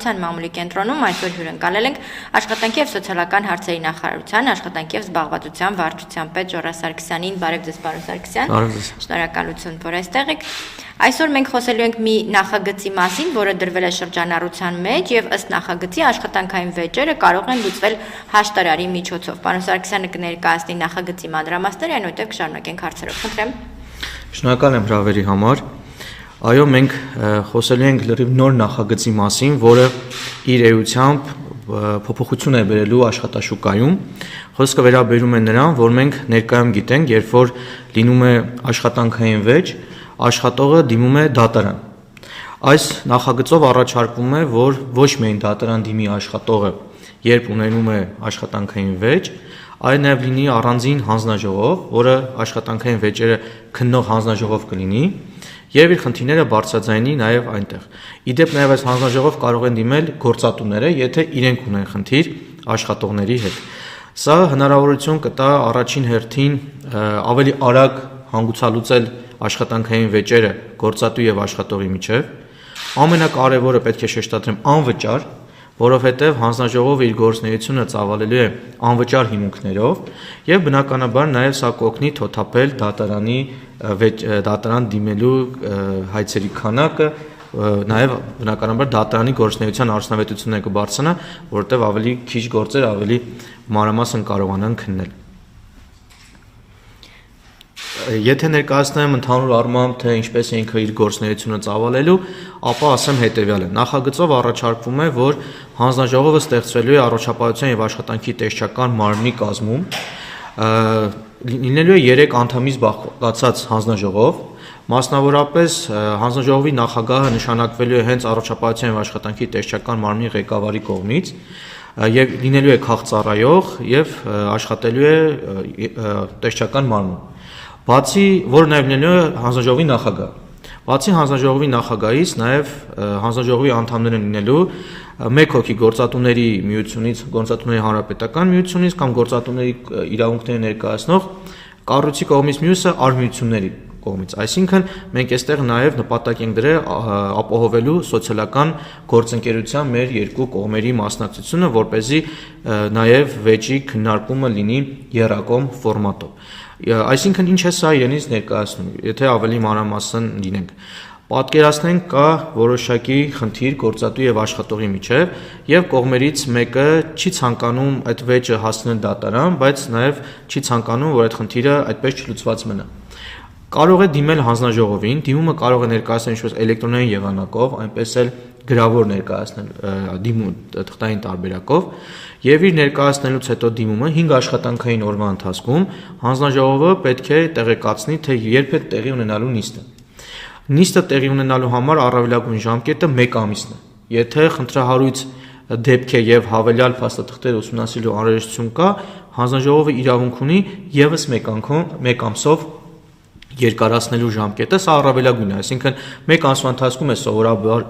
Խաղաղության մամուլի կենտրոնում այսօր հյուրընկալել ենք աշխատանքի եւ սոցիալական հարցերի նախարարության, աշխատանքի եւ զբաղվածության վարչության պետ Ժոռա Սարգսյանին։ Բարև ձեզ, պարոն Սարգսյան։ Շնորհակալություն, որ այստեղ եք։ Այսօր մենք խոսելու ենք մի նախագծի մասին, որը դրվել է շրջանառության մեջ եւ ըստ նախագծի աշխատանքային վեճերը կարող են լուծվել հաշտարարի միջոցով։ Պարոն Սարգսյանը կներկայացնի նախագծի մանրամասները, այնուհետև կշարունակենք հարցերով։ Խնդրեմ։ Շնորհակալ եմ հրավերի համար։ Այո, մենք խոսելու ենք լրիվ նոր նախագծի մասին, որը իր էությամբ փոփոխություն է բերելու աշխատաշուկայում։ Խոսքը վերաբերում է նրան, որ մենք ներկայում գիտենք, երբ որ լինում է աշխատանքային վեճ, աշխատողը դիմում է դատարան։ Այս նախագծով առաջարկվում է, որ ոչ միայն դատարան դիմի աշխատողը, երբ ունենում է աշխատանքային վեճ, այլ նաև լինի առանձին հանձնաժողով, որը աշխատանքային վեճերը քննող հանձնաժողով կլինի եւ իր խնդիրները բարձրաձայնի նաև այնտեղ։ Իդեպ նաև այս հանձնաժողով կարող են դիմել գործատուները, եթե իրենք ունեն խնդիր աշխատողների հետ։ Սա հնարավորություն կտա առաջին հերթին ավելի արագ հանգուցալուծել աշխատանքային վեճերը գործատու եւ աշխատողի միջև։ Ամենակարևորը պետք է շեշտադրեմ անվճար, որովհետև հանձնաժողովը իր գործունեությունը ծավալելու է անվճար հիմունքներով եւ բնականաբար նաեւ սա կօգնի թոթափել դատարան դիմելու հայցերի քանակը, նաեւ բնականաբար դատարանի գործունեության արդյունավետությունը կբարձրանա, որովհետև ավելի քիչ գործեր ավելի մանրամասն կարողանան քննել։ Եթե ներկայացնեմ ընդհանուր առմամբ, թե ինչպես է ինքը իր գործունեությունը ծավալելու, ապա ասեմ հետևյալը. Նախագծով առաջարկվում է, որ հանձնաժողովը ստեղծվելու է առողջապահության եւ աշխատանքի տեսչական մարմնի կազմում, լինելու է 3 անդամից բաղկացած հանձնաժողով, մասնավորապես հանձնաժողովի նախագահը նշանակվելու է հենց առողջապահության եւ աշխատանքի տեսչական մարմնի ղեկավարի կողմից եւ լինելու է քաղծառայող եւ աշխատելու է տեսչական մարմնում։ Բացի որը նաև լինելու է հանձնաժողովի նախագահ։ Բացի հանձնաժողովի նախագահից նաև հանձնաժողովի անդամներ են լինելու 1 հոգի գործատուների միությունից, գործատուների հանրապետական միությունից կամ գործատուների իրավունքները ներկայացնող կառույցի կողմից, մյուսը արհմիությունների կողմից։ Այսինքն մենք այստեղ նաև նպատակ ենք դրել ապահովելու սոցիալական գործընկերության մեր երկու կողմերի մասնակցությունը, որպեսզի նաև վեճի քննարկումը լինի եռակողմ ֆորմատով։ Այսինքն ինչ է սա իրենից ներկայացնում, եթե ավելի մանրամասն լինենք։ Պատկերացնենք կա որոշակի խնդիր գործատու եւ աշխատողի միջեւ եւ կողմերից մեկը չի ցանկանում այդ վեճը հասցնել դատարան, բայց նաեւ չի ցանկանում, որ այդ խնդիրը այդպես չլուծված մնա։ Կարող է դիմել հանձնաժողովին, դիմումը կարող է ներկայացնել ինչպես էլեկտրոնային եղանակով, այնպես էլ գրավոր ներկայացնել դիմում թղթային տարբերակով եւ իր ներկայացնելուց հետո դիմումը 5 աշխատանքային օրվա ընթացքում հանձնաժողովը պետք է տեղեկացնի, թե երբ է տեղի ունենալու նիստը։ Նիստը տեղի ունենալու համար առավելագույն ժամկետը 1 ամիսն է։ Եթե խնդրահարույց դեպք է եւ հավելյալ փաստաթղթեր ուսումնասիրելու անհրաժեշտություն կա, հանձնաժողովը իրավունք ունի եւս 1 ամսով երկարացնելու ժամկետը, սա առավելագույն է, այսինքն 1 ամսվա ընթացքում է սովորաբար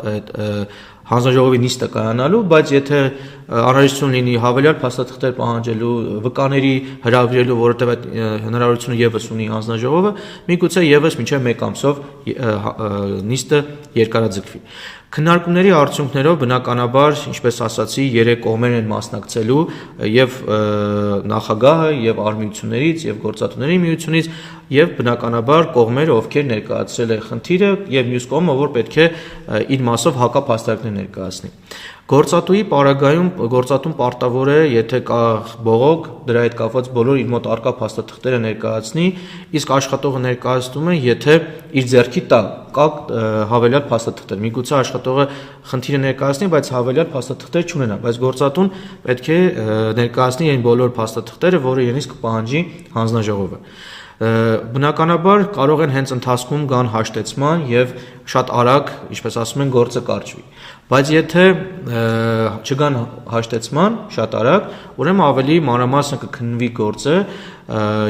հանձնաժողովի նիստը կայանալու, բայց եթե անհրաժեշտություն լինի հավելյալ փաստաթղթեր պահանջելու, վկաների հրավիրելու, որովհետև այդ հնարավորությունը եւս ունի հանձնաժողովը, միգուցե եւս մինչեւ 1 ամսով նիստը երկարաձգվի։ Քննարկումների արդյունքներով բնականաբար, ինչպես ասացի, 3 կողմեր են մասնակցելու եւ նախագահը եւ արհմիություններից եւ գործատուների միությունից եւ բնականաբար կողմերը, ովքեր ներկայացրել է խնդիրը եւ մյուս կողմը, որ պետք է իր մասով հակափաստարկներ ներկայացնի։ Գործատուի պարագայում գործատուն պարտավոր է, եթե կա բողոք, դրա հետ կապված բոլոր իր մոտ առկա փաստաթղթերը ներկայացնի, իսկ աշխատողը ներկայացնում է, եթե իր ձեռքի տակ կա հավելյալ փաստաթղթեր։ Միգուցե աշխատողը խնդիրը ներկայացնի, բայց հավելյալ փաստաթղթեր չունենա, բայց գործատուն պետք է ներկայացնի այն բոլոր փաստաթղթերը, որը իրենից կպահանջի հանձնաժողովը։ Բնականաբար կարող են հենց ընթացքում գան հաշտեցման եւ շատ արագ, ինչպես ասում են, գործը կարճվի։ Բայց եթե չգան հաշտեցման շատ արագ, ուրեմն ավելի մանրամասն կքննվի գործը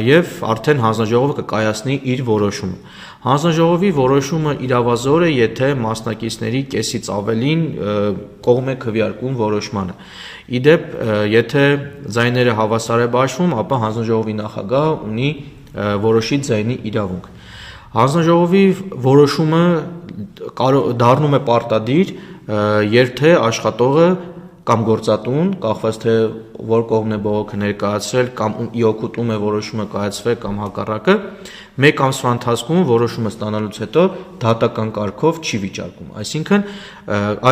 եւ արդեն հանձնաժողովը կկայացնի իր որոշումը։ Հանձնաժողովի որոշումը իրավազոր է, եթե մասնակիցների կեսից ավելին կողմ է քվեարկում որոշմանը։ Իդեպ, եթե ձայները հավասար է բաշխվում, ապա հանձնաժողովի նախագահը ունի որոշի ձայնի իրավունք։ Հանձնաժողովի որոշումը դառնում է պարտադիր, երբ թե աշխատողը կամ գործատուն, կախված թե որ կողմն է բողոքը ներկայացրել կամ ի օգուտում է որոշումը կայացվել կամ հակառակը, 1 ամսվա ընթացքում որոշումը ստանալուց հետո դատական կարգով չի վիճարկում։ Այսինքն,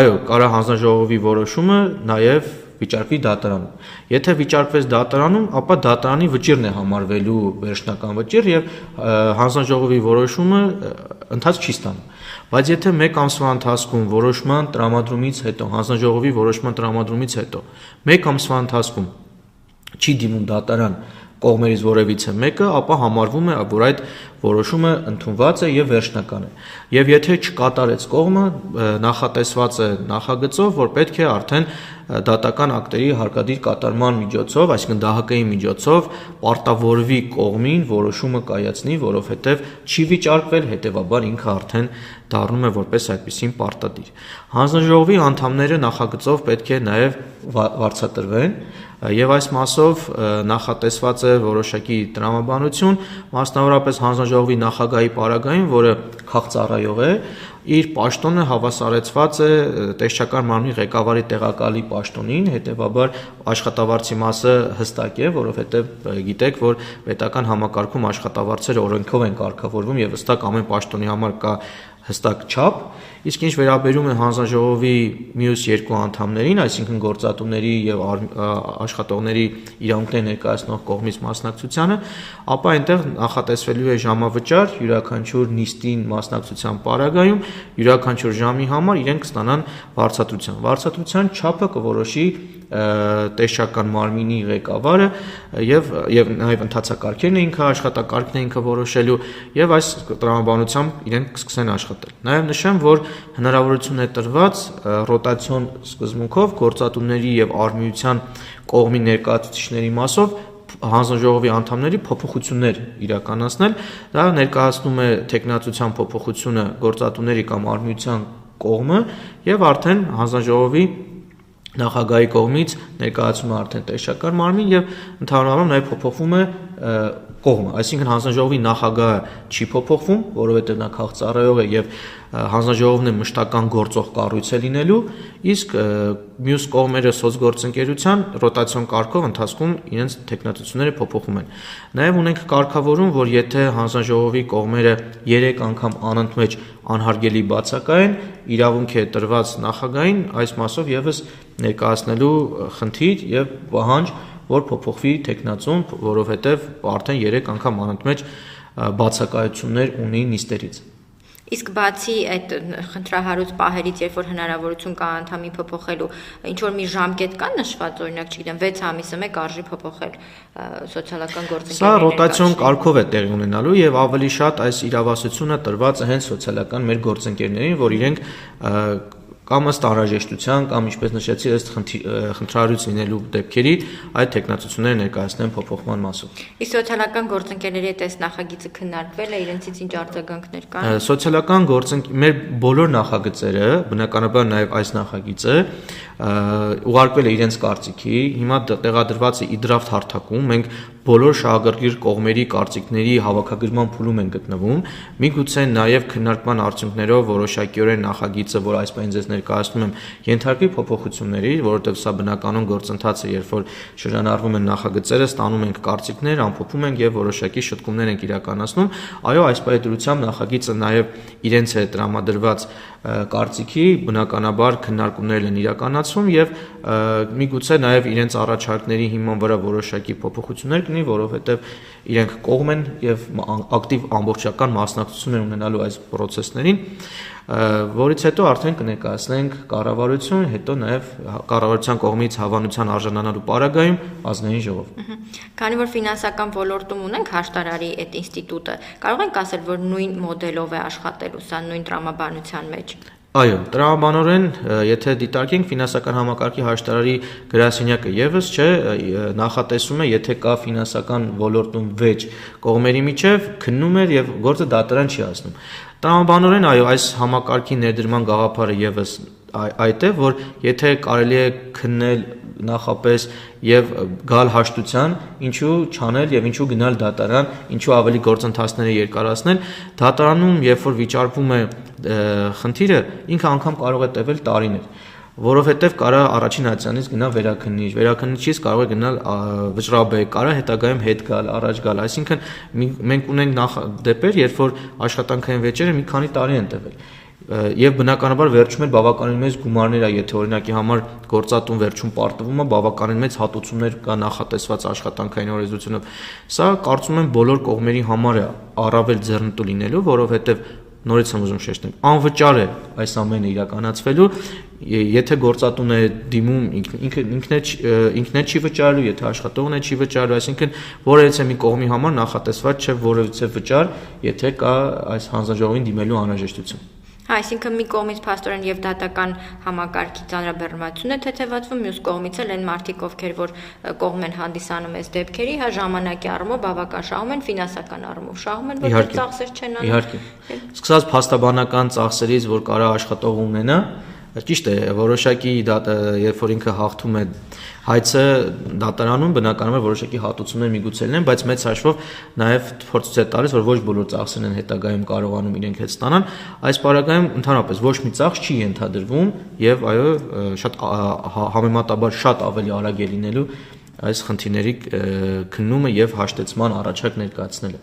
այո, կարա հանձնաժողովի որոշումը նաև վիճարկվի դատարանում։ Եթե վիճարկվեց դատարանում, ապա դատարանի վճիռն է համարվելու վերջնական վճիռ եւ հանձնաժողովի որոշումը ընթաց չի ստանում։ Բայց եթե 1 ամսվա ընթացքում որոշման տրամադրումից հետո, հանձնաժողովի որոշման տրամադրումից հետո 1 ամսվա ընթացքում չի դիմում դատարան կողմերից որևիցե մեկը, ապա համարվում է, որ այդ որոշումը ընդունված է եւ վերջնական է։ Եվ եթե չկատարեց կողմը, նախատեսված է նախագծով, որ պետք է արդեն դատական ակտերի հարկադիր կատարման միջոցով, այսինքն ԴՀԿ-ի միջոցով պարտավորվի կողմին որոշումը կայացնի, որովհետև չի վիճարկվել, հետեւաբար ինքը արդեն դառնում է որպես այդպիսին պարտադիր։ Հանձնաժողովի անդամները նախագծով պետք է նաև վարձատրվեն, եւ այս մասով նախատեսված է որոշակի տրամաբանություն, մասնավորապես հանձնաժողովի նախագահի պարագային, որը քաղծառայող է, իր պաշտոնը հավասարեցված է տեսչական մարմնի ղեկավարի տեղակալի պաշտոնին, հետեւաբար աշխատավարձի մասը հստակ է, որովհետեւ գիտեք, որ պետական համակարգում աշխատավարձերը օրենքով են կարգավորվում եւ հստակ ամեն պաշտոնի համար կա հստակ չափ, իսկ ինչ վերաբերում է հանձնաժողովի մյուս երկու անդամներին, այսինքն գործատուների եւ աշխատողների իրավունքներ ներկայացնող կողմից մասնակցությանը, ապա այնտեղ նախատեսվելու է ժամավճար յուրաքանչյուր նիստին մասնակցության պարագայում, յուրաքանչյուր ժամի համար իրենք կստանան վարձատրության։ Վարձատրության չափը կորոշի տեսչական մարմինի ղեկավարը եւ նաեւ ընթացակարգերն է ինքը աշխատակարգն է ինքը որոշելու եւ այս տրամաբանությամբ իրենք կսկսեն աշխատել։ Նաեւ նշեմ, որ հնարավորություն է տրված ռոտացիոն սկզբունքով գործատուների եւ արմիության կողմի ներկայացուցիչների մասով հանձնաժողովի անդամների փոփոխություններ իրականացնել, դա ներկայացնում է տեխնացության փոփոխությունը գործատուների կամ արմիության կողմը եւ արդեն հանձնաժողովի նախագահի կողմից ներկայացում է արդեն տեսչական մարմին եւ ընդհանրապես նաեւ փոփոխվում է կողմը, այսինքն հանձնաժողովի նախագահը չի փոփոխվում, որովհետեւ նա քաղծառայող է եւ հանձնաժողովն է մշտական գործող կառույց է լինելու, իսկ մյուս կողմերը սոցգործընկերության ռոտացիոն կարգով ընթացքում իրենց տեխնատությունները փոփոխում են։ Նաեւ ունենք կարգավորում, որ եթե հանձնաժողովի կողմերը 3 անգամ անընդմեջ անհարգելի բացակայեն, իրավունք է տրված նախագահին այս մասով եւս ներկայացնելու խնդիր եւ պահանջ, որ փոփոխվի տեխնացուն, որովհետեւ արդեն 3 անգամ անընդմեջ բացակայություններ ունի նիստերից։ Իսկ բացի այդ խնդրահարույց պահերից, երբ որ հնարավորություն կա անդամի փոփոխելու, ինչ որ մի ժամկետ կա նշված, օրինակ, չգիտեմ, 6 ամիսը մեկ արժի փոփոխել սոցիալական գործընկերների։ Սա ռոտացիոն կարգով է տեղի ունենալու եւ ավելի շատ այս իրավասությունը տրված է հենց սոցիալական մեր գործընկերներին, որ իրենք կամ ըստ անհրաժեշտության կամ ինչպես նշեցի ըստ խնդրահարույց լինելու դեպքերի այդ տեխնացությունները ներկայացնեն փոփոխման մասով։ Իսկ սոցիալական գործընկերների հետ այս նախագիծը քննարկվել է, իրենցից ինչ արձագանքներ կան։ Սոցիալական մեր բոլոր նախագծերը, բնականաբար նաև այս նախագիծը ուղարկվել է իրենց կարծիքի, հիմա տեղադրված է իդրաֆտ հարթակում, մենք բոլոր շահագրգիռ կողմերի կարծիքների հավաքագրման փուլում են գտնվում, միգուցե նաև քննարկման արդյունքներով որոշակիորեն նախագիծը, որ այս պահին ձեզ ներկայացնում եմ, ենթարկվի փոփոխությունների, որովհետև սա բնականon գործընթաց է, երբ որ շրջանառվում են նախագծերը, ստանում ենք կարծիքներ, ամփոփում ենք եւ որոշակի շտկումներ ենք իրականացնում։ Այո, այս պայմաններությամբ նախագիծը նաև իրենց է տրամադրված կարծիքի, բնականաբար քննարկումներ են իրականացվում եւ միգուցե նաև իրենց առաջարկների հիման վրա որոշակի փոփոխություններ կլինի, որովհետեւ իրենք կողմ են եւ ակտիվ ամբողջական մասնակցություն են ունենալու այս process-ներին, որից հետո արդեն կներկայացնենք կառավարություն, հետո նաև կառավարության կողմից հավանության արժանանալու պարագայում ազգային ժողով։ Քանի որ ֆինանսական ոլորտում ունենք հաշտարարի այդ ինստիտուտը, կարող ենք ասել, որ նույն մոդելով է աշխատելու սա նույն տրամաբանության մեջ։ Այո, տրամաբանորեն, եթե դիտարկենք ֆինանսական համակարգի հաշտարարի գրասենյակը եւս չէ, նախատեսում է, եթե կա ֆինանսական ոլորտում վեճ կողմերի միջև քննում է եւ գործը դատարան չի հասնում։ Տրամաբանորեն, այո, այս համակարգի ներդրման գաղափարը եւս այդ է, որ եթե կարելի է քննել նախապես եւ գալ հաշտության, ինչու չանել եւ ինչու գնալ դատարան, ինչու ավելի գործընթացները երկարացնել։ Դատարանում, երբ որ վիճարկվում է խնդիրը, ինքը անգամ կարող է տևել տարիներ, որովհետեւ կարա առաջին հատյանից գնա վերաքննիչից կարող է գնալ վճռաբեկ, կարա հետագայում հետ գալ, առաջ գալ, այսինքն մենք ունենք նախ դեպեր, երբ որ աշխատանքային վեճերը մի քանի տարի են տևել։ Եվ բնականաբար վերջում էլ բավականին մեծ գումարներ է, եթե օրինակի համար գործատուն վերջում պարտվում է, բավականին մեծ հատուցումներ կա նախատեսված աշխատանքային օրենսդրությամբ։ Սա կարծում եմ բոլոր կողմերի համար է առավել ձեռնտու լինելու, որովհետև նորից եմ ուզում շեշտել, անվճար է այս ամենը իրականացվելու, եթե գործատուն է դիմում ինքն է չի վճարելու, եթե աշխատողն է չի վճարելու, այսինքն որևիցե մի կողմի համար նախատեսված չէ որևիցե վճար, եթե կա այս հանձնաժողովին դիմելու անհրաժեշտություն։ Այսինքն մի կողմից փաստորեն եւ դատական համակարգի ծանրաբեռնվածություն է թեթևացվում, մյուս կողմից էլ այն մարդիկ, ովքեր որ կողմ են հանդիսանում այս դեպքերի, հա ժամանակի առումով բավական շահում են, ֆինանսական առումով շահում են, որտեղ ծախսեր չեն անում։ Իհարկե։ Սկսած փաստաբանական ծախսերից, որ կարա աշխատող ունենա, ճիշտ է, որոշակի երբ որ ինքը հաղթում է հայցը դատարանում, բնականաբար որոշակի հատուցումներ միգուցե լինեն, բայց մեծ հաշվով նաև փորձ է տալիս, որ ոչ բոլոր ծախսերն են հետագայում կարողանում իրենք հետ ստանան, այս պարագայում ընդհանրապես ոչ մի ծախս չի ենթադրվում եւ այո, շատ համեմատաբար շատ ավելի արագ է լինելու այս խնդիրների քննումը եւ հաշտեցման առաջարկ ներկայացնելը։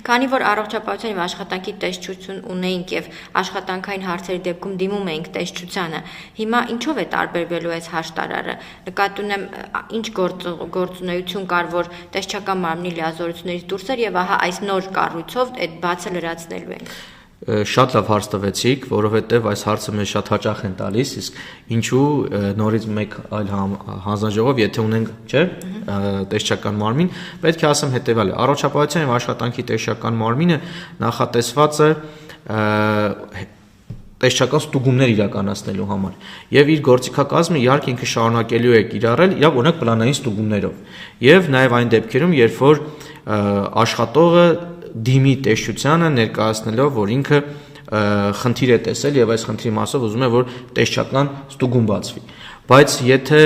Քանի որ առողջապահության եւ աշխատանքի տեսչություն ունեինք եւ աշխատանքային հարցերի դեպքում դիմում էինք տեսչությանը, հիմա ինչով է տարբերվելու այս հաշտարարը։ Նկատի ունեմ ինչ գործունեություն կար, որ տեսչական մարմնի լիազորություններից դուրս էր եւ ահա այս նոր կառույցով այդ բացը լրացնելու ենք։ Շատ լավ հարց տվեցիք, որովհետև այս հարցը մեզ շատ հաճախ են տալիս, իսկ ինչու նորից մեկ այլ հանձնաժողով, եթե ունենք, չէ, տեսչական մարմին, պետք է ասեմ հետևյալը. առողջապահության եւ աշխատանքի տեսչական մարմինը նախատեսված է տեսչական ստուգումներ իրականացնելու համար եւ իր գործիքակազմը իհարկե ինքը շարունակելու է կիրառել իր օրինակ պլանային ստուգումներով եւ նաեւ այն դեպքերում, երբ որ աշխատողը դիմի տեսչությանը ներկայացնելով, որ ինքը խնդիր է տեսել եւ այս խնդրի մասով ուզում է, որ տեսչական ստուգում բացվի։ Բայց եթե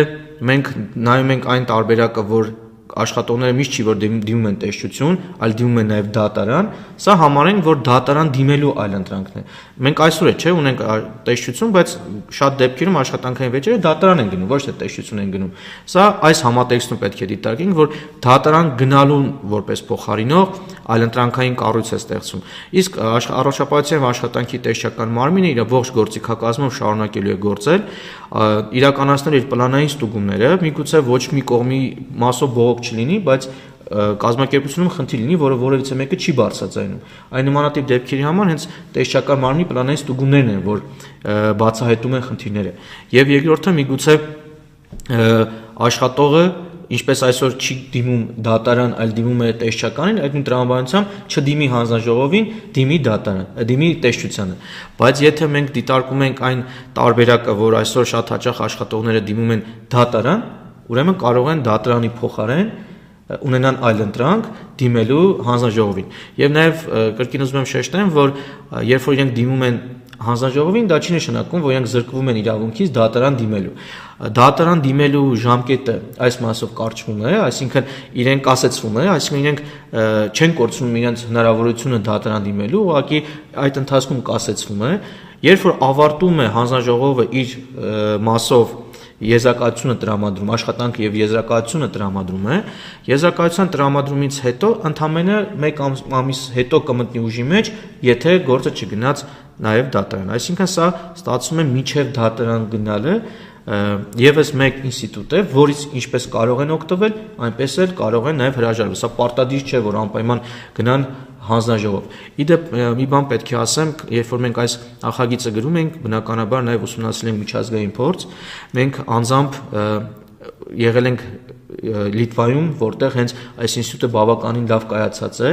մենք նայում ենք այն տարբերակը, որ աշխատողները միշտ չի որ դիմում են տեսչություն, այլ դիմում են նաև դատարան, սա համարենք, որ դատարան դիմելու այլընտրանքն է։ Մենք այսօր չէ ունենք տեսչություն, բայց շատ դեպքերում աշխատանքային վեճերը դատարան են գնում, ոչ թե տեսչություն են գնում։ Սա այս համատեքստում պետք է դիտարկենք, որ դատարան գնալու որպես փոխարինող այլընտրանքային կառույց է ստեղծում։ Իսկ առողջապահության եւ աշխատանքի տեսչական մարմինը իր ողջ գործիքակազմով շարունակելու է գործել, իրականացնել իր պլանային ստուգումները, միգուցե ոչ մի կողմի մասով բողոք չլինի, բայց կազմակերպությունում խնդիր լինի, որը որևիցե մեկը չի բարձրացնում։ Այն նմանատիպ դեպքերի համար հենց տեսչական մարմնի պլանային ստուգումներն են, որ բացահայտում են խնդիրները։ Եվ երկրորդը միգուցե աշխատողը ինչպես այսօր չի դիմում դատարան, այլ դիմում է տեսչականին, այդ նույն տրամաբանությամբ չդիմի հանձնաժողովին, դիմի դատարան, դիմի տեսչությանը։ Բայց եթե մենք դիտարկում ենք այն տարբերակը, որ այսօր շատ հաճախ աշխատողները դիմում են դատարան, ուրեմն կարող են դատարանի փոխարեն ունենան այլընտրանք դիմելու հանձնաժողովին։ Եվ նաև կրկին ուզում եմ շեշտեմ, որ երբ որ իրենք դիմում են հանձնաժողովին, դա չի նշանակում, որ իրենք զրկվում են իրավունքից դատարան դիմելու։ Դատարան դիմելու ժամկետը այս մասով կարճվում է, այսինքն իրենք կասեցվում է, այսինքն իրենք չեն կորցնում իրենց հնարավորությունը դատարան դիմելու, ուղղակի այդ ընթացքում կասեցվում է։ Երբ որ ավարտում է հանձնաժողովը իր մասով եզրակացությունը տրամադրում, աշխատանքը եւ եզրակացությունը տրամադրում է, եզրակացության տրամադրումից հետո ընդամենը 1 ամիս հետո կմտնի ուժի մեջ, եթե գործը չգնաց նաեւ դատարան։ Այսինքն սա ստացվում է միջև դատարան գնալը եւս մեկ ինստիտուտ է, որից ինչպես կարող են օգտվել, այնպես էլ կարող են նաեւ հրաժարվել։ Սա պարտադիր չէ, որ անպայման գնան հանձնաժողով։ Իդեպ մի բան պետք է ասեմ, երբ որ մենք այս նախագիծը գրում ենք, բնականաբար նաև ուսումնասիրել ենք միջազգային փորձ, մենք անձամբ եղել ենք Լիտվայում, որտեղ հենց այս ինստիտուտը բավականին լավ կայացած է,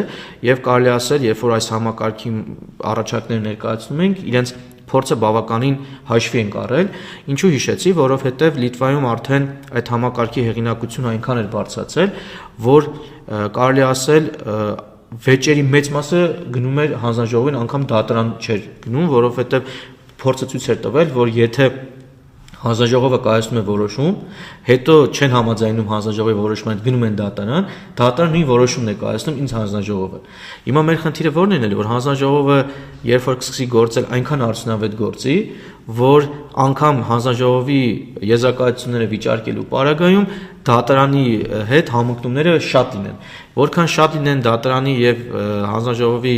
եւ կարելի ասել, երբ որ այս համակարգի առաջարկները ներկայացնում ենք, իրենց փորձը բավականին հաշվի ենք առել, ինչու հիշեցի, որովհետև Լիտվայում արդեն այդ համակարգի հեղինակությունը այնքան էր բարձրացել, որ կարելի ասել վեճերի մեծ մասը գնում էր հանձնաժողովին, անգամ դատարան չէր գնում, որովհետև փորձը ցույց էր տվել, որ եթե Հանձնաժողովը կայացնում է որոշում, հետո չեն համաձայնում հանձնաժողովի որոշմանը, գնում են դատարան, դատարանը նույն որոշումն է կայացնում ինձ հանձնաժողովը։ Հիմա մեր խնդիրը ո՞րն է, որ հանձնաժողովը երբ որ կսկսի գործել այնքան արդյունավետ գործի, որ անգամ հանձնաժողովի եզրակացությունները վիճարկելու պարագայում դատարանի հետ համընկնումները շատ լինեն։ Որքան շատ լինեն դատարանի եւ հանձնաժողովի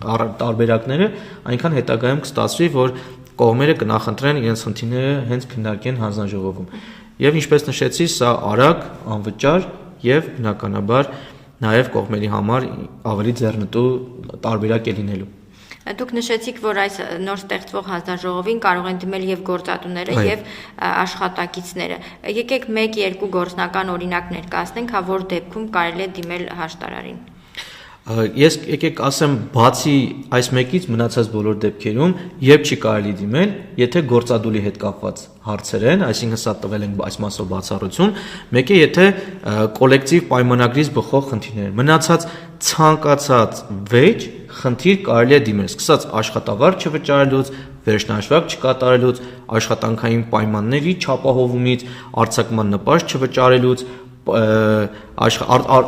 տարբերակները, այնքան հետագայում կստացվի, որ կողմերը կնախընտրեն իրենց խնդիրները հենց քննարկեն հանձնաժողովում։ Եվ ինչպես նշեցի, սա արագ, անվճար եւ բնականաբար նաեւ կողմերի համար ավելի ձեռնտու տարբերակ է լինելու։ Դուք նշեցիք, որ այս նոր ստեղծվող հանձնաժողովին կարող են դիմել եւ գործատուները եւ աշխատակիցները։ Եկեք 1-2 գործնական օրինակ ներկայացնենք, հա որ դեպքում կարելի է դիմել հաշտարարին։ Ես եկեք ասեմ, բացի այս մեկից մնացած բոլոր դեպքերում երբ չի կարելի դիմել, եթե գործադուլի հետ կապված հարցեր են, այսինքն սա տվել ենք այս մասով բացառություն, մեկը եթե կոլեկտիվ պայմանագրից բխող խնդիրներ, մնացած ցանկացած վեճ խնդիր կարելի է դիմել, սկսած աշխատավարձ չվճարելուց, վերջնահաշվարկ չկատարելուց, աշխատանքային պայմանների չապահովումից, արձակման նպաստ չվճարելուց,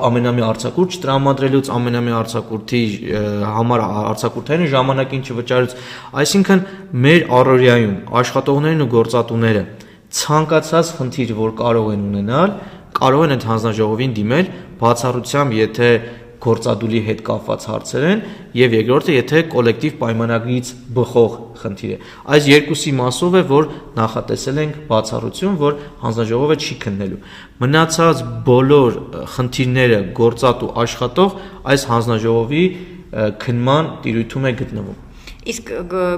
ամենամյա արձակուրդ չտրամադրելուց, ամենամյա արձակուրդի համար արձակուրդային ժամանակին չվճարելուց, այսինքն մեր առօրյայում աշխատողներն ու գործատուները ցանկացած խնդիր, որ կարող են ունենալ, կարող են այդ հանձնաժողովին դիմել, բացառությամբ եթե գործադուլի հետ կապված հարցեր են եւ երկրորդը եթե կոլեկտիվ պայմանագրից բխող խնդիր է։ Այս երկուսի մասով է, որ նախատեսել ենք բացառություն, որ հանձնաժողովը չի քննելու։ Մնացած բոլոր խնդիրները գործատու աշխատող այս հանձնաժողովի քննման տիրույթում է գտնվում։ Իսկ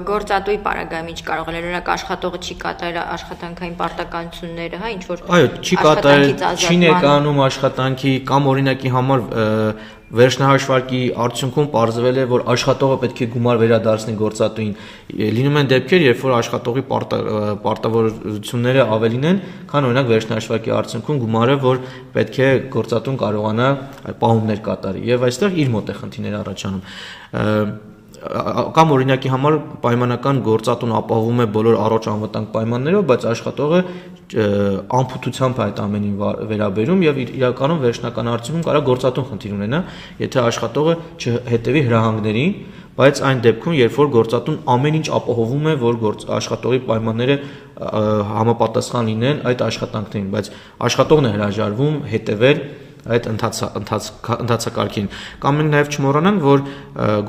գործատուի պարագայում ինչ կարող է օրինակ աշխատողը չի կատարել աշխատանքային պարտականությունները, հա, ինչ որ այո, չի կատարել, չի ներկայանում աշխատանքի կամ օրինակի համար վերջնահաշվարկի արդյունքում պարզվել է, որ աշխատողը պետք է գումար վերադարձնի գործատուին։ Լինում են դեպքեր, երբ որ աշխատողի պարտավորությունները ավելին են, քան օրինակ վերջնահաշվարկի արդյունքում գումարը, որ պետք է գործատուն կարողանա պահումներ կատարի։ Եվ այստեղ իր մոտ է խնդիրներ առաջանում։ Կամ օրինակի համար պայմանական գործատուն ապահովում է բոլոր առողջ անվտանգ պայմաններով, բայց աշխատողը անփութությամբ այդ ամենին վերաբերում եւ իրականում վերջնական արդյունքում կարող գործատուն խնդիր ունենա, եթե աշխատողը չհետևի հրահանգներին, բայց այն դեպքում, երբ որ գործատուն ամեն ինչ ապահովում է, որ աշխատողի պայմանները համապատասխան լինեն այդ աշխատանքներին, բայց աշխատողն է հրաժարվում հետևել այդ ընթացակարգին։ Կամ մենք նաև չմոռանանք, որ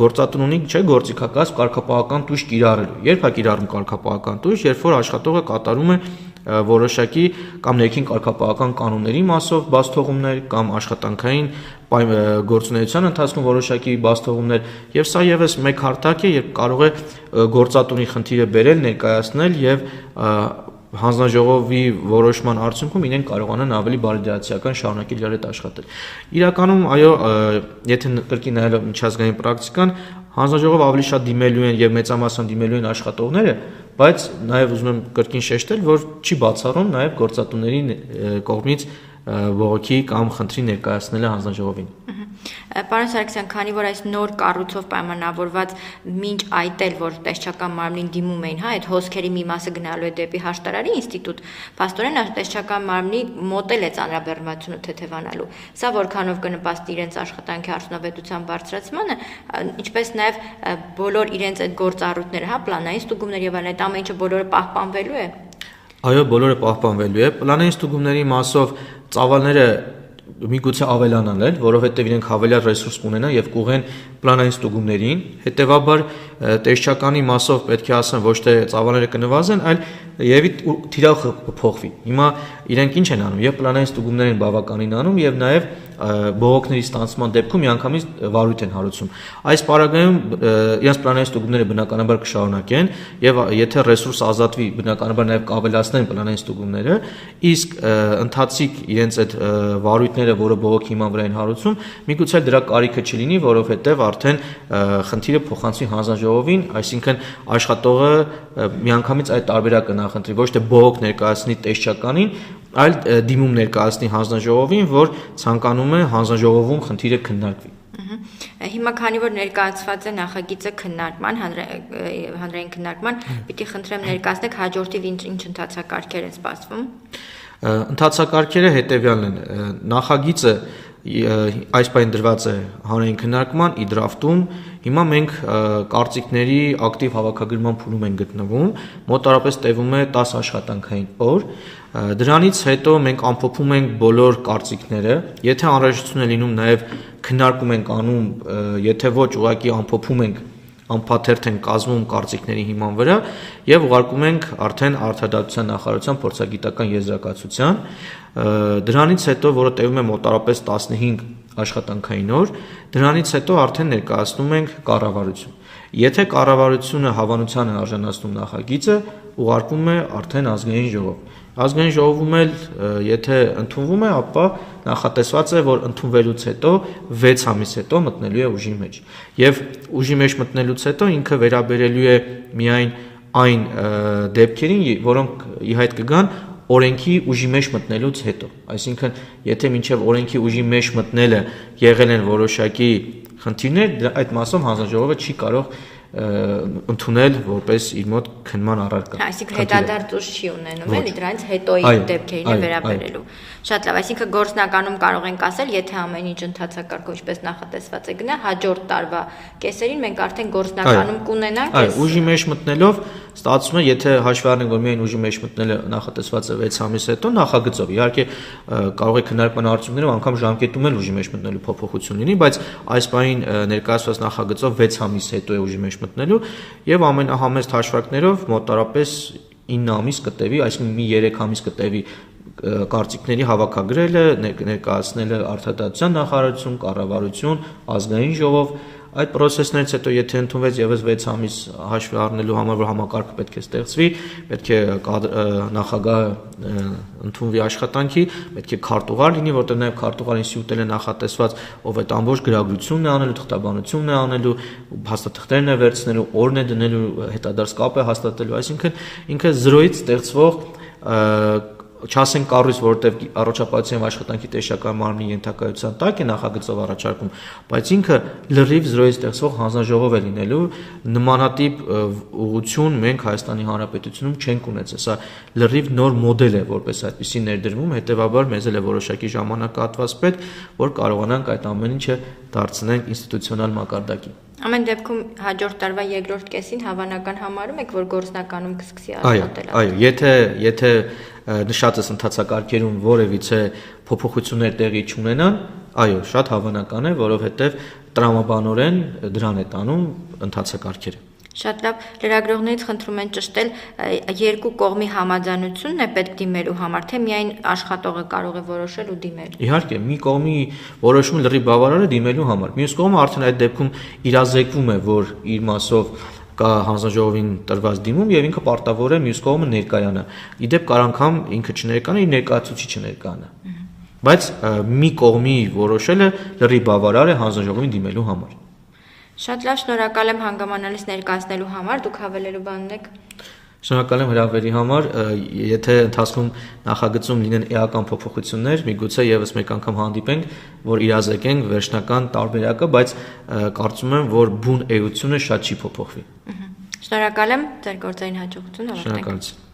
գործատուն ունի գործիքակազմ կարգապահական տույժ կիրառելու։ Երբ է կիրառում կարգապահական տույժ, երբ որ աշխատողը կատարում է որոշակի կամ ներքին կարգապահական կանոնների մասով բացթողումներ կամ աշխատանքային գործունեության ընթացքում որոշակի բացթողումներ, եւ սա եւս մեկ հարթակ է, երբ կարող է գործատունի խնդիրը բերել, ներկայացնել եւ հանձնաժողովի որոշման արդյունքում իրեն կարողանան ավելի բարեդիացիական շարունակել իրար հետ աշխատել։ Իրականում, այո, եթե կրկին նայելով միջազգային պրակտիկան, հանձնաժողովը ավելի շատ դիմելու են եւ մեծամասն դիմելու են աշխատողները, բայց նաեւ ուզում եմ կրկին շեշտել, որ չի բացառում նաեւ գործատուների կողմից բողոքի կամ խնդրի ներկայացնելը հանձնաժողովին։ Պարոն Սարգսյան, քանի որ այս նոր կառույցով պայմանավորված մինչ այդ էլ որ տեսչական մարմնին դիմում էին, հա, այդ հոսքերի մի մասը գնալու է դեպի հաշտարարի ինստիտուտ, փաստորեն տեսչական մարմնի մոտել է ծանրաբեռնվածությունը թեթևանալու։ Սա որքանով կնպաստի իրենց աշխատանքի արդյունավետության բարձրացմանը, ինչպես նաև բոլոր իրենց այդ գործառույթները, հա, պլանային ստուգումներ եւ այլն, այդ ամեն ինչը բոլորը պահպանվելու է։ Այո, բոլորը պահպանվելու է։ Պլանային ստուգումների մասով ծավալները միգուցե ավելանան են, որովհետև իրենք հավելյալ ռեսուրս կունենան եւ կուղեն պլանային ստուգումներին, հետեւաբար տեսչականի մասով պետք է ասեմ ոչ թե ծավալները կնվազեն, այլ եւ թիրախը կփոխվի։ Հիմա իրենք ինչ են անում, եւ պլանային ստուգումներ են բավականին անում եւ նաեւ բողոքների ստանցման դեպքում միանգամից վարույթ են հարուցում։ Այս պարագայում իրենց պլանային ստուգումները բնականաբար կշարունակեն եւ եթե ռեսուրս ազատվի, բնականաբար նաեւ կավելացնեն պլանային ստուգումները, իսկ ընթացիկ իրենց այդ վարույթները, որը բողոքի հիման վրա են հարուցում, միգուցե դրա կարիքը չլինի, որովհետեւ արդեն խնդիրը փոխանցվի հանձնաժողովին, այսինքն աշխատողը միանգամից այդ տարբերակը նախընտրի, ոչ թե բողոք ներկայացնի տեսչականին, այլ դիմում ներկայացնի հանձնաժողովին, որ ցանկանում է հանձնաժողովում խնդիրը քննարկվի։ Հիմա քանի որ ներկայացված է նախագիծը քննարկման, հանրային քննարկման, պիտի խնդրեմ ներկայացնեք հաջորդիվ ինչ ընթացակարգեր են սպասվում։ Ընթացակարգերը հետևյալն են։ Նախագիծը այս պայն դրված է հանրային քննարկման իդրաֆտում, հիմա մենք կարծիքների ակտիվ հավաքագրման փուլում ենք գտնվում, մոտարապես տևում է 10 աշխատանքային օր, դրանից հետո մենք ամփոփում ենք բոլոր կարծիքները, եթե անհրաժեշտություն է լինում նաև քննարկում ենք անում, եթե ոչ ուղղակի ամփոփում ենք անփաթերթ են կազմում կարծիքների հիման վրա եւ ուղարկում ենք արդեն Արդարադատության նախարարության փորձագիտական եզրակացության դրանից հետո որը տևում է մոտարապես 15 աշխատանքային օր դրանից հետո արդեն ներկայացնում ենք կառավարություն եթե կառավարությունը հավանության է արժանացնում նախագիծը ուղարկվում է արդեն ազգային ժողով ազգային ժողովում էլ եթե ընդունվում է ապա նախատեսված է որ ընդունվելուց հետո 6 ամիս հետո մտնելու է ուժի մեջ եւ ուժի մեջ մտնելուց հետո ինքը վերաբերելու է միայն այն դեպքերին որոնք ի հայտ կգան օրենքի ուժի մեջ մտնելուց հետո այսինքն եթե մինչեւ օրենքի ուժի մեջ մտնելը եղել են որոշակի խնդիրներ այդ մասով հանձնաժողովը չի կարող ընդունել որպես իր մոտ քննման առարկա։ Այսինքն հետադարձ ուժ չի ունենում, էլի դրանից հետոյի դեպքերին է վերաբերելու։ Շատ լավ, այսինքն գործնականում կարող ենք ասել, եթե ամեն ինչ ընթացակարգ ինչպես նախատեսված է գնա, հաջորդ տարվա կեսերին մենք արդեն գործնականում կունենանք։ Այո, ուժի մեջ մտնելով ստացվում է, եթե հաշվի առնենք, որ միայն ուժի մեջ մտնելը նախատեսված է 6 ամիս հետո նախագծով։ Իհարկե կարող է քննարկման արդյունքներով անգամ ժամկետում էլ ուժի մեջ մտնելու փոփոխություն լինի, բայց այս բանին ներկայացված նախագծով 6 ամիս հետո է ուժի մեջ մտնելու եւ ամենահամեստ հաշվարկներով մոտարապես 9 ամիս կտևի, այսինքն մի 3 ամիս կտևի կարծիքների հավաքագրելը, ներկայացնելը Արդարադատության նախարարություն, կառավարություն, ազգային ժողով, այդ process-ներից հետո եթե ընդունվեց եւս 6 ամիս հաշվի առնելու համար որ համակարգը պետք է ստեղծվի, պետք է նախագահը ընդունվի աշխատանքի, պետք է քարտուղար լինի, որտեղ նաեւ քարտուղար ինստիտուտն է նախատեսված, ով այդ ամբողջ գրագրությունն է անելու, թղթաբանությունն է անելու, փաստաթղթերն է վերցնելու, օրն է դնելու, հետադարձ կապ է հաստատելու, այսինքն ինքը 0-ից ստեղծվող չասենք կառույց, որտեղ առողջապահության եւ աշխատանքի տեսչական մարմնի ենթակայության տակ է նախագծով առաջարկում, բայց ինքը լրիվ 0-ից ստեղծվող հանձնաժողով է լինելու, նմանատիպ ուղղություն մենք Հայաստանի Հանրապետությունում չենք ունեցել, սա լրիվ նոր մոդել է, որպես այդպեսի ներդրվում, հետեւաբար մեզ էլ է որոշակի ժամանակահատված պետք, որ կարողանանք այդ ամեն ինչը դարձնենք ինստիտուցիոնալ մակարդակի։ Ամեն դեպքում հաջորդ տարվա երկրորդ կեսին հավանական համարում եք, որ գործնականում կսկսի աշխատել։ Այո, եթե նշածս ընթացակարգերում որևիցե փոփոխություններ տեղի չունենան, այո, շատ հավանական է, որովհետև տրամաբանորեն դրան է տանում ընթացակարգերը։ Շատ լավ, լրագրողներից խնդրում են ճշտել երկու կողմի համաձայնությունն է պետք դիմելու համար, թե միայն աշխատողը կարող է որոշել ու դիմել։ Իհարկե, մի կողմի որոշումը լրիվ բավարար է դիմելու համար։ Մյուս կողմը արդեն այդ դեպքում իրազեկվում է, որ իր մասով կա հանձնաժողովին տրված դիմում եւ ինքը պարտավոր է մյուս կողմը ներկայանա։ Իդեպ կար անգամ ինքը չներկանա, իր ներկայացուցիչը ներկանա։ Բայց մի կողմի որոշելը լրիվ բավարար է հանձնաժողովին դիմելու համար։ Շատ լավ, շնորհակալ եմ հանգամանալից ներկայացնելու համար, դուք հավելելու բան ունեք։ Շնորհակալ եմ հրավերի համար, եթե ընթացքում նախագծում լինեն էական փոփոխություններ, միգուցե եւս մեկ անգամ հանդիպենք, որ իրազեկենք վերջնական տարբերակը, բայց կարծում եմ, որ բուն էությունը շատ չի փոփոխվի։ Շնորհակալ եմ, ձեր գործային հաջողություն, հավատացեք։ Շնորհակալություն։